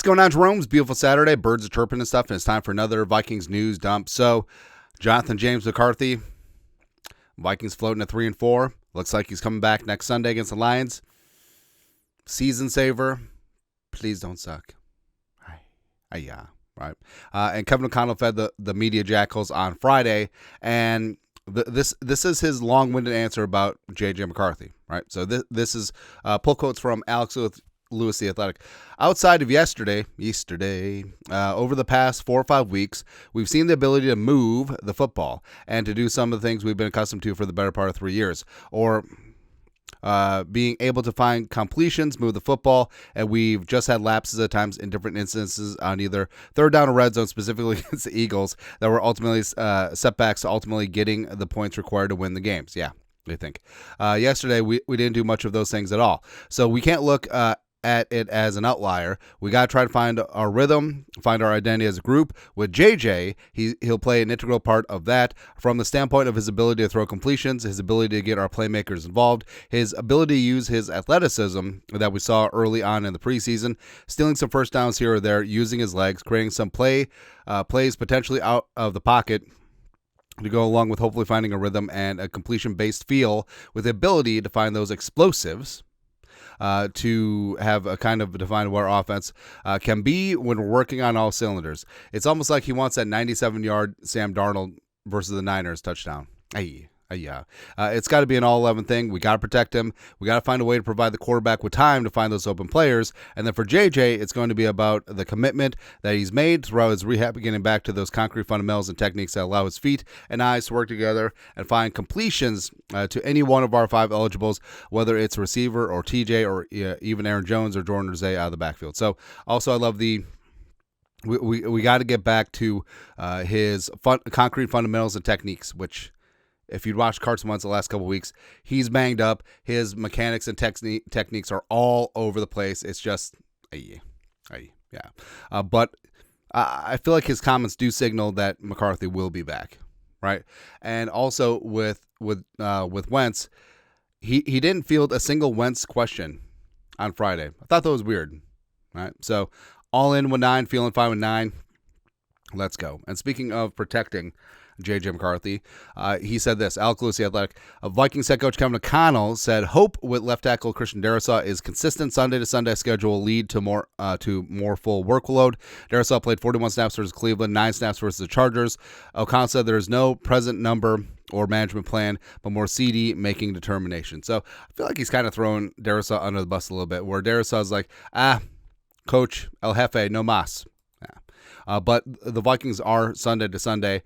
going on, Jerome's beautiful Saturday. Birds are chirping and stuff, and it's time for another Vikings news dump. So, Jonathan James McCarthy, Vikings floating at 3-4. Looks like he's coming back next Sunday against the Lions. Season saver. Please don't suck. Yeah, right. And Kevin O'Connell fed the media jackals on Friday, and this is his long-winded answer about J.J. McCarthy, right? So this is pull quotes from Alex Lewis, The Athletic. Outside of yesterday, over the past 4 or 5 weeks, we've seen the ability to move the football and to do some of the things we've been accustomed to for the better part of 3 years, or being able to find completions, move the football, and we've just had lapses at times in different instances on either third down or red zone, specifically against the Eagles, that were ultimately setbacks to ultimately getting the points required to win the games. Yeah, I think. Yesterday, we didn't do much of those things at all. So we can't look at it as an outlier. We got to try to find our rhythm, find our identity as a group. With JJ, he'll play an integral part of that from the standpoint of his ability to throw completions, his ability to get our playmakers involved, his ability to use his athleticism that we saw early on in the preseason, stealing some first downs here or there, using his legs, creating some plays potentially out of the pocket to go along with hopefully finding a rhythm and a completion-based feel with the ability to find those explosives to have a kind of define what our offense can be when we're working on all cylinders. It's almost like he wants that 97-yard Sam Darnold versus the Niners touchdown. Yeah. It's got to be an all-11 thing. We got to protect him. We got to find a way to provide the quarterback with time to find those open players. And then for JJ, it's going to be about the commitment that he's made throughout his rehab, getting back to those concrete fundamentals and techniques that allow his feet and eyes to work together and find completions to any one of our 5 eligibles, whether it's receiver or TJ or even Aaron Jones or Jordan Rzay out of the backfield. So also I love we got to get back to his concrete fundamentals and techniques, which if you'd watched Carson Wentz the last couple of weeks, he's banged up. His mechanics and techniques are all over the place. It's just, yeah. But I feel like his comments do signal that McCarthy will be back, right? And also with Wentz, he didn't field a single Wentz question on Friday. I thought that was weird, right? So all in with 9, feeling fine with 9. Let's go. And speaking of protecting J.J. McCarthy, he said this. Alex Lewis, The Athletic. Vikings head coach Kevin O'Connell said hope with left tackle Christian Darrisaw is consistent Sunday to Sunday schedule will lead to more full workload. Darrisaw played 41 snaps versus Cleveland, 9 snaps versus the Chargers. O'Connell said there is no present number or management plan, but more CD making determination. So I feel like he's kind of throwing Darrisaw under the bus a little bit, where Darrisaw's like, coach, El Jefe, no mas. Yeah. But the Vikings are Sunday to Sunday,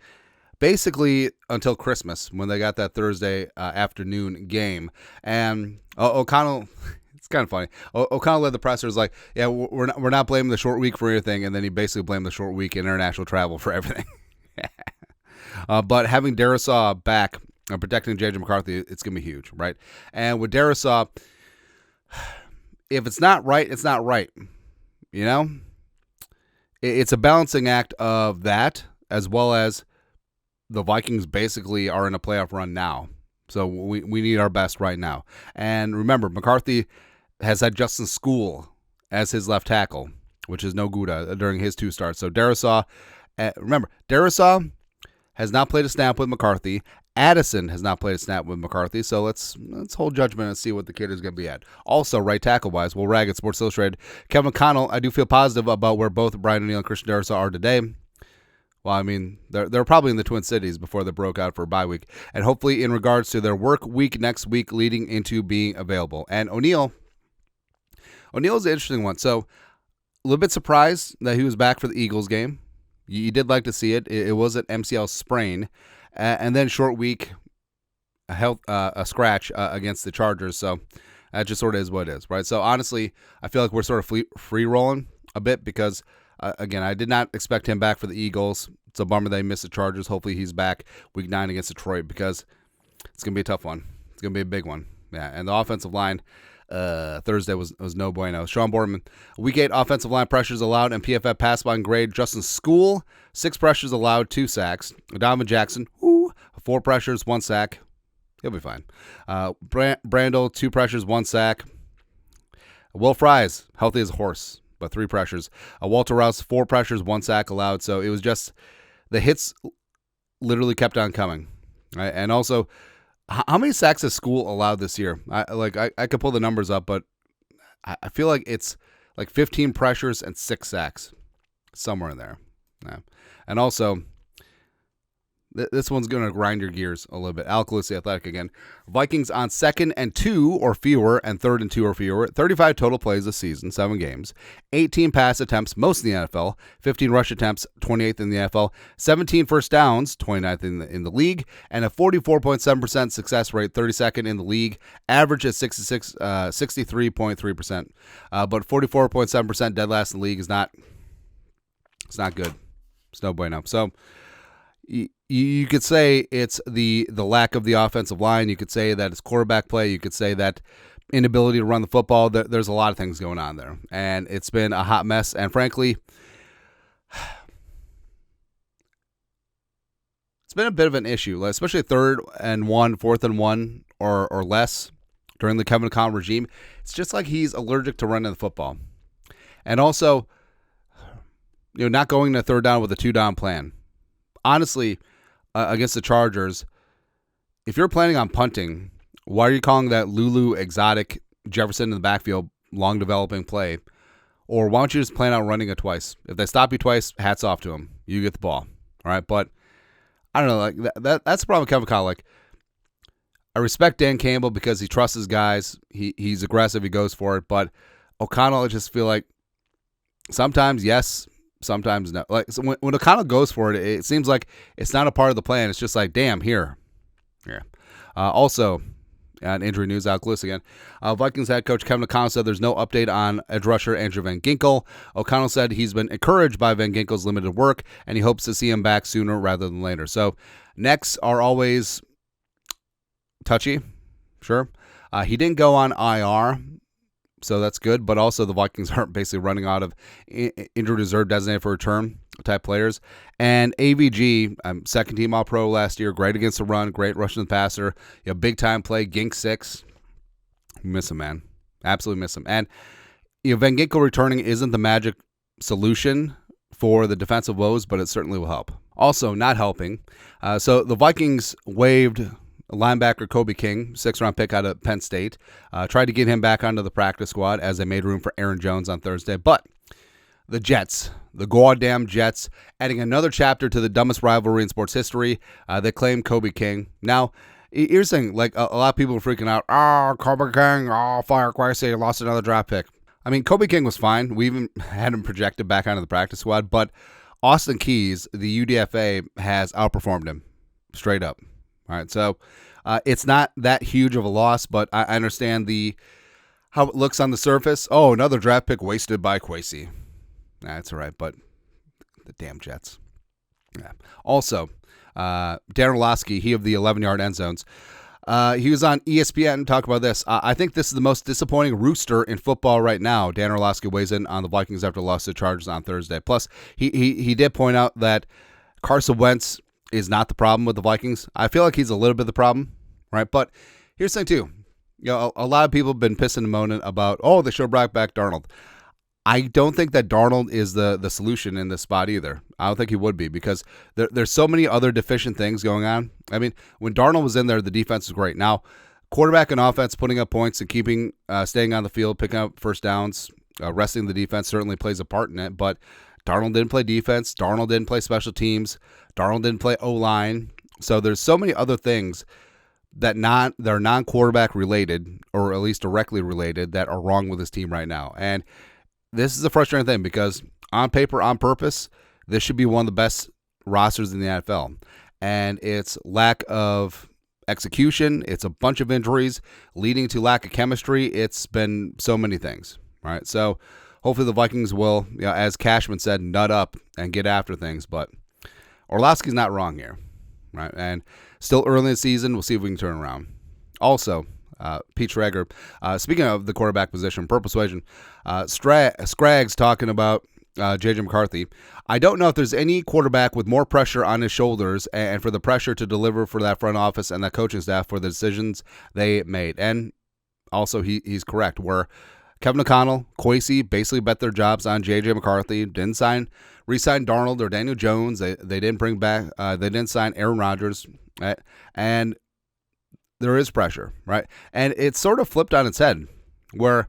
basically until Christmas, when they got that Thursday afternoon game. And O'Connell, it's kind of funny. O'Connell led the pressers like, yeah, we're not blaming the short week for anything, and then he basically blamed the short week in international travel for everything. But having Darrisaw back and protecting J.J. McCarthy, it's going to be huge, right? And with Darrisaw, if it's not right, it's not right. You know? It's a balancing act of that, as well as the Vikings basically are in a playoff run now. So we need our best right now. And remember, McCarthy has had Justin School as his left tackle, which is no good during his 2 starts. So Darrisaw, remember, Darrisaw has not played a snap with McCarthy. Addison has not played a snap with McCarthy. So let's hold judgment and see what the kid is going to be at. Also, right tackle-wise, we'll rag at Sports Illustrated. Kevin O'Connell, I do feel positive about where both Brian O'Neill and Christian Darrisaw are today. Well, I mean, they're probably in the Twin Cities before they broke out for a bye week. And hopefully in regards to their work week next week leading into being available. And O'Neill's an interesting one. So a little bit surprised that he was back for the Eagles game. You did like to see it. It was an MCL sprain. And then short week, a scratch against the Chargers. So that just sort of is what it is, right? So honestly, I feel like we're sort of free-rolling a bit because again, I did not expect him back for the Eagles. It's a bummer they missed the Chargers. Hopefully he's back week 9 against Detroit because it's going to be a tough one. It's going to be a big one. Yeah, and the offensive line Thursday was no bueno. Sean Boardman, week 8 offensive line pressures allowed and PFF pass line grade. Justin School, 6 pressures allowed, 2 sacks. Donovan Jackson, 4 pressures, 1 sack. He'll be fine. Brandel, 2 pressures, 1 sack. Will Fries, healthy as a horse. but 3 pressures. Walter Rouse, 4 pressures, 1 sack allowed. So it was just the hits literally kept on coming. Right? And also, how many sacks has school allowed this year? I could pull the numbers up, but I feel like it's like 15 pressures and 6 sacks, somewhere in there. Yeah. And also, this one's going to grind your gears a little bit. Alec Lewis, the Athletic again. Vikings on 2nd and 2 or fewer and 3rd and 2 or fewer. 35 total plays this season, 7 games. 18 pass attempts, most in the NFL. 15 rush attempts, 28th in the NFL. 17 first downs, 29th in the league. And a 44.7% success rate, 32nd in the league. Average at 63.3%. But 44.7% dead last in the league is not, it's not good. It's no bueno. So, you could say it's the lack of the offensive line. You could say that it's quarterback play. You could say that inability to run the football. There's a lot of things going on there. And it's been a hot mess. And frankly, it's been a bit of an issue, especially 3rd and 1, 4th and 1 or less during the Kevin O'Connell regime. It's just like he's allergic to running the football. And also, not going to 3rd down with a 2-down plan. Honestly, against the Chargers, if you're planning on punting, why are you calling that Lulu exotic Jefferson in the backfield long developing play? Or why don't you just plan on running it twice? If they stop you twice, hats off to them. You get the ball. All right, but I don't know. Like that's the problem with Kevin O'Connell. Like, I respect Dan Campbell because he trusts his guys. He's aggressive. He goes for it. But O'Connell, I just feel like sometimes yes, sometimes no. Like, so when O'Connell goes for it, it seems like it's not a part of the plan. It's just like, damn, here. Yeah. Also, on injury news, Alec Lewis again. Vikings head coach Kevin O'Connell said there's no update on edge rusher Andrew Van Ginkel. O'Connell said he's been encouraged by Van Ginkel's limited work, and he hopes to see him back sooner rather than later. So, necks are always touchy, sure. He didn't go on IR, so that's good, but also the Vikings are basically running out of injured reserve designated for return type players. And AVG, 2nd team All-Pro last year, great against the run, great rushing the passer, big-time play, Gink 6. Miss him, man. Absolutely miss him. And Van Ginkel returning isn't the magic solution for the defensive woes, but it certainly will help. Also, not helping, so the Vikings waived linebacker Kobe King, 6th-round pick out of Penn State. Tried to get him back onto the practice squad as they made room for Aaron Jones on Thursday. But the Jets, the goddamn Jets, adding another chapter to the dumbest rivalry in sports history. They claim Kobe King. Now, here's the thing. Like, a lot of people are freaking out. Oh, Kobe King. Oh, fire Quasi. Lost another draft pick. I mean, Kobe King was fine. We even had him projected back onto the practice squad. But Austin Keys, the UDFA, has outperformed him. Straight up. All right, so it's not that huge of a loss, but I understand how it looks on the surface. Oh, another draft pick wasted by Quasi. That's all right, but the damn Jets. Yeah. Also, Darren Orlovsky, he of the 11-yard end zones, he was on ESPN talking about this. I think this is the most disappointing rooster in football right now. Dan Orlovsky weighs in on the Vikings after loss to the Chargers on Thursday. Plus, he did point out that Carson Wentz is not the problem with the Vikings. I feel like he's a little bit the problem, right? But here's the thing, too. A lot of people have been pissing and moaning about, oh, they should bring back Darnold. I don't think that Darnold is the solution in this spot either. I don't think he would be because there's so many other deficient things going on. I mean, when Darnold was in there, the defense was great. Now, quarterback and offense putting up points and staying on the field, picking up first downs, resting the defense certainly plays a part in it, but Darnold didn't play defense. Darnold didn't play special teams. Darnold didn't play O-line. So there's so many other things that are non-quarterback related, or at least directly related, that are wrong with this team right now. And this is a frustrating thing because on paper, on purpose, this should be one of the best rosters in the NFL. And it's lack of execution. It's a bunch of injuries leading to lack of chemistry. It's been so many things. All right. So hopefully the Vikings will, as Cashman said, nut up and get after things. But Orlovsky's not wrong here, right? And still early in the season, we'll see if we can turn around. Also, Pete Schrager, speaking of the quarterback position, Purple Suasion, Scraggs talking about J.J. McCarthy. I don't know if there's any quarterback with more pressure on his shoulders and for the pressure to deliver for that front office and that coaching staff for the decisions they made. And also, he's correct, where Kevin O'Connell, Kwesi basically bet their jobs on J.J. McCarthy. Didn't re-sign Darnold or Daniel Jones. They didn't bring back. They didn't sign Aaron Rodgers. Right? And there is pressure, right? And it's sort of flipped on its head, where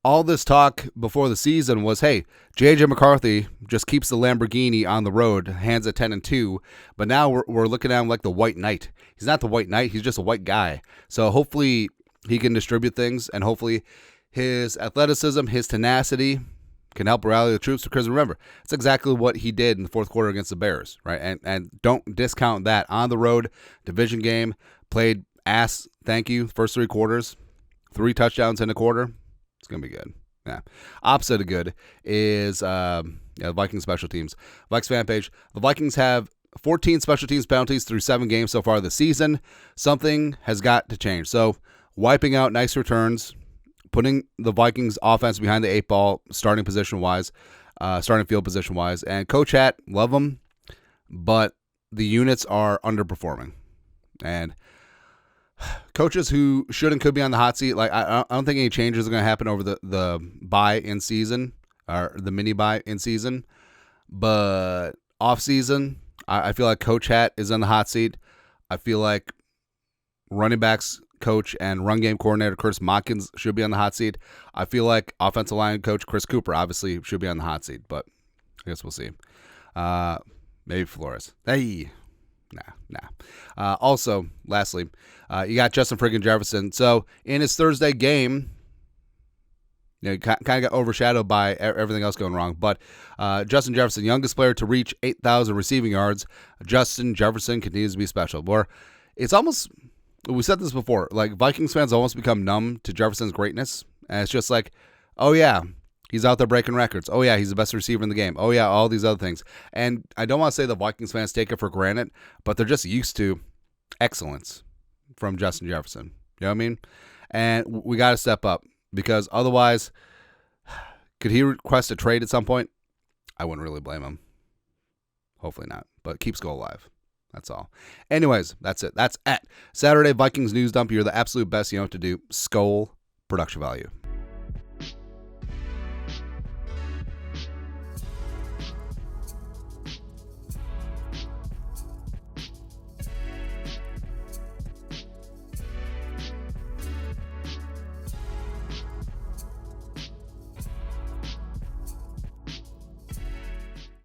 all this talk before the season was, hey, J.J. McCarthy just keeps the Lamborghini on the road, hands at 10-2, but now we're looking at him like the white knight. He's not the white knight. He's just a white guy. So hopefully he can distribute things, and hopefully his athleticism, his tenacity can help rally the troops. Because remember, it's exactly what he did in the fourth quarter against the Bears, right? And don't discount that. On the road, division game, played ass, thank you, first 3 quarters, 3 touchdowns in a quarter. It's going to be good. Yeah. Opposite of good is Vikings special teams. Vikes fan page. The Vikings have 14 special teams penalties through 7 games so far this season. Something has got to change. So wiping out nice returns, putting the Vikings offense behind the 8 ball, starting field position wise. And Coach Hat, love him, but the units are underperforming. And coaches who should and could be on the hot seat, like I don't think any changes are going to happen over the bye in season, or the mini bye in season. But off season, I feel like Coach Hat is on the hot seat. I feel like running backs coach and run game coordinator Curtis Motkins should be on the hot seat. I feel like offensive line coach Chris Cooper obviously should be on the hot seat, but I guess we'll see. Maybe Flores. Hey. Nah. Also, lastly, you got Justin friggin' Jefferson. So in his Thursday game, kind of got overshadowed by everything else going wrong. But Justin Jefferson, youngest player to reach 8,000 receiving yards. Justin Jefferson continues to be special. Or it's almost, we said this before, like Vikings fans almost become numb to Jefferson's greatness. And it's just like, oh yeah, he's out there breaking records. Oh, yeah, he's the best receiver in the game. Oh, yeah, all these other things. And I don't want to say the Vikings fans take it for granted, but they're just used to excellence from Justin Jefferson. You know what I mean? And we got to step up, because otherwise, could he request a trade at some point? I wouldn't really blame him. Hopefully not, but keep Skull alive. That's all. Anyways, that's it. That's at Saturday Vikings News Dump. You're the absolute best. You know what to do. Skull production value.